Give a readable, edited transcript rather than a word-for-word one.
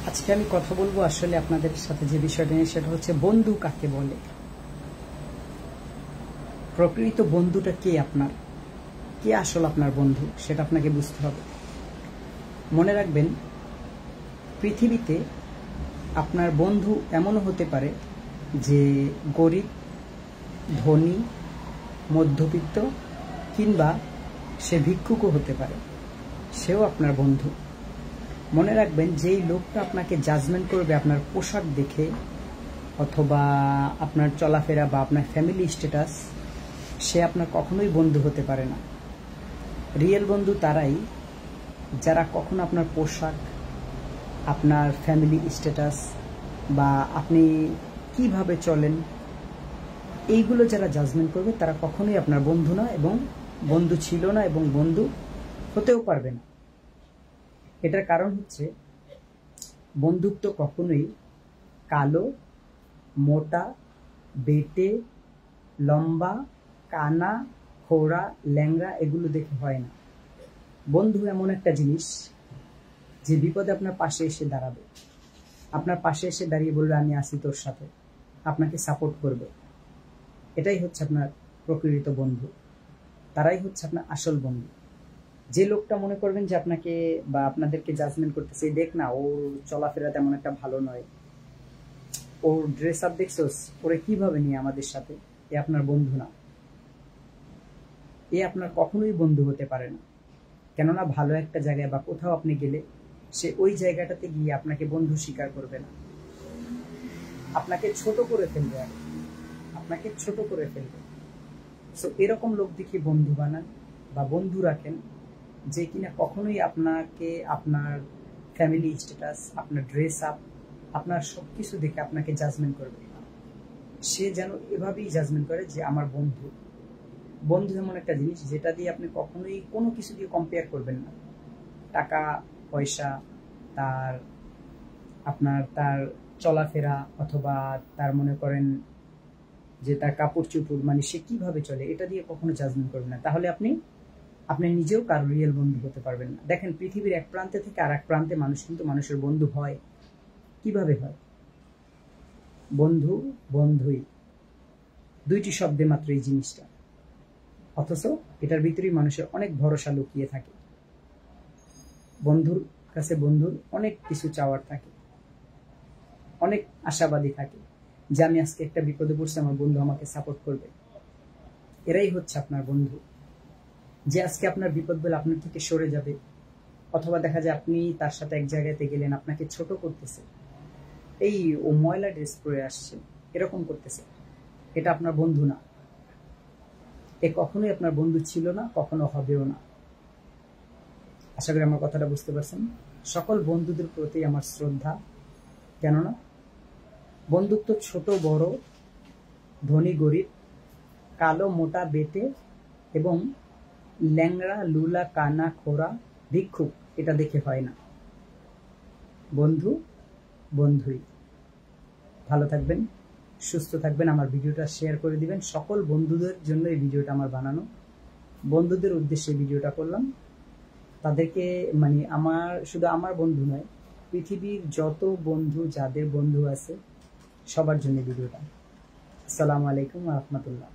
আজকে আমি কথা বলবো আসলে আপনাদের সাথে যে বিষয়টা নিয়ে, সেটা হচ্ছে বন্ধু কাকে বলে। প্রকৃত বন্ধুটা কে আপনার, কে আসল আপনার বন্ধু, সেটা আপনাকে বুঝতে হবে। মনে রাখবেন, পৃথিবীতে আপনার বন্ধু এমনও হতে পারে যে গরিব, ধনী, মধ্যবিত্ত, কিংবা সে ভিক্ষুকও হতে পারে, সেও আপনার বন্ধু। মনে রাখবেন, যেই লোকটা আপনাকে জাজমেন্ট করবে আপনার পোশাক দেখে অথবা আপনার চলাফেরা বা আপনার ফ্যামিলি স্ট্যাটাস, সে আপনার কখনোই বন্ধু হতে পারে না। রিয়েল বন্ধু তারাই যারা কখনো আপনার পোশাক, আপনার ফ্যামিলি স্ট্যাটাস বা আপনি কিভাবে চলেন, এইগুলো যারা জাজমেন্ট করবে তারা কখনোই আপনার বন্ধু না, এবং বন্ধু ছিল না, এবং বন্ধু হতেও পারবে না। এটার কারণ হচ্ছে, বন্ধুত্ব কখনোই কালো, মোটা, বেটে, লম্বা, কানা, খোড়া, ল্যাংড়া এগুলো দেখে হয় না। বন্ধু এমন একটা জিনিস যে বিপদে আপনার পাশে এসে দাঁড়াবে, আপনার পাশে এসে দাঁড়িয়ে বলবে আমি আছি তোর সাথে, আপনাকে সাপোর্ট করবে। এটাই হচ্ছে আপনার প্রকৃত বন্ধু, তারাই হচ্ছে আপনার আসল বন্ধু। যে লোকটা মনে করবেন যে আপনাকে বা আপনাদেরকে জাজমেন্ট করতেছে, দেখ না ওর চলাফেরা তেমন একটা ভালো নয়, ওর ড্রেস আপ দেখছোস, ওরে কিভাবে নিয়ে আমাদের সাথে, এ আপনার বন্ধু না। এ আপনার কখনোই বন্ধু হতে পারে না। কেননা ভালো একটা জায়গায় বা কোথাও আপনি গেলে সে ওই জায়গাটাতে গিয়ে আপনাকে বন্ধু স্বীকার করবে না, আপনাকে ছোট করে ফেলবে, আপনাকে ছোট করে ফেলবে। সো এরকম লোক দেখে বন্ধু বানান বা বন্ধু রাখেন, যে কিনা কখনোই আপনাকে আপনার ফ্যামিলি স্ট্যাটাস, আপনার ড্রেস আপ, আপনার সবকিছু দেখে আপনাকে জাজমেন্ট করবে। সে যেন এভাবেই জাজমেন্ট করে যে আমার বন্ধু। বন্ধু এমন একটা জিনিস যেটা দিয়ে আপনি কখনোই কোনো কিছু দিয়ে কম্পেয়ার করবেন না। টাকা পয়সা, তার আপনার তার চলাফেরা, অথবা তার মনে করেন যে তার কাপড় চোপড়, মানে সে কিভাবে চলে, এটা দিয়ে কখনো জাজমেন্ট করবেন না। তাহলে আপনি নিজেও কারো রিয়েল বন্ধু হতে পারবেন না। দেখেন, পৃথিবীর এক প্রান্তে থেকে আর এক প্রান্তে মানুষ কিন্তু মানুষের বন্ধু হয়। কিভাবে হয়? বন্ধু, বন্ধুই, দুইটি শব্দে মাত্র এই জিনিসটা, অথচ এটার ভিতরেই মানুষের অনেক ভরসা লুকিয়ে থাকে। বন্ধুর কাছে বন্ধুর অনেক কিছু চাওয়ার থাকে, অনেক আশাবাদী থাকে যে আমি আজকে একটা বিপদে পড়ছি, আমার বন্ধু আমাকে সাপোর্ট করবে। এরাই হচ্ছে আপনার বন্ধু, যে আজকে আপনার বিপদ বলে আপনার থেকে সরে যাবে, অথবা দেখা যায় আপনি তার সাথে এক জায়গাতে গেলেন, আপনাকে ছোট করতেছে, এই ও ময়লা ড্রেস পরে আসছে, এরকম করতেছে। এটা আপনার বন্ধু না। এ কখনোই আপনার বন্ধু ছিল না, কখনো হবেও না। আশা করি আমার কথাটা বুঝতে পারছেন। সকল বন্ধুদের প্রতি আমার শ্রদ্ধা, কেননা বন্ধুত্ব ছোট বড়, ধনী গরিব, কালো মোটা বেটে এবং ল্যাংড়া লুলা কানা খোড়া ভিক্ষুক এটা দেখে হয় না। বন্ধু বন্ধুই। ভালো থাকবেন, সুস্থ থাকবেন। আমার ভিডিওটা শেয়ার করে দিবেন। সকল বন্ধুদের জন্য এই ভিডিওটা আমার বানানো, বন্ধুদের উদ্দেশ্যে ভিডিওটা করলাম। তাদেরকে মানে আমার শুধু আমার বন্ধু নয়, পৃথিবীর যত বন্ধু, যাদের বন্ধু আছে সবার জন্য ভিডিওটা। আসসালামু আলাইকুম ওয়া রাহমাতুল্লাহ।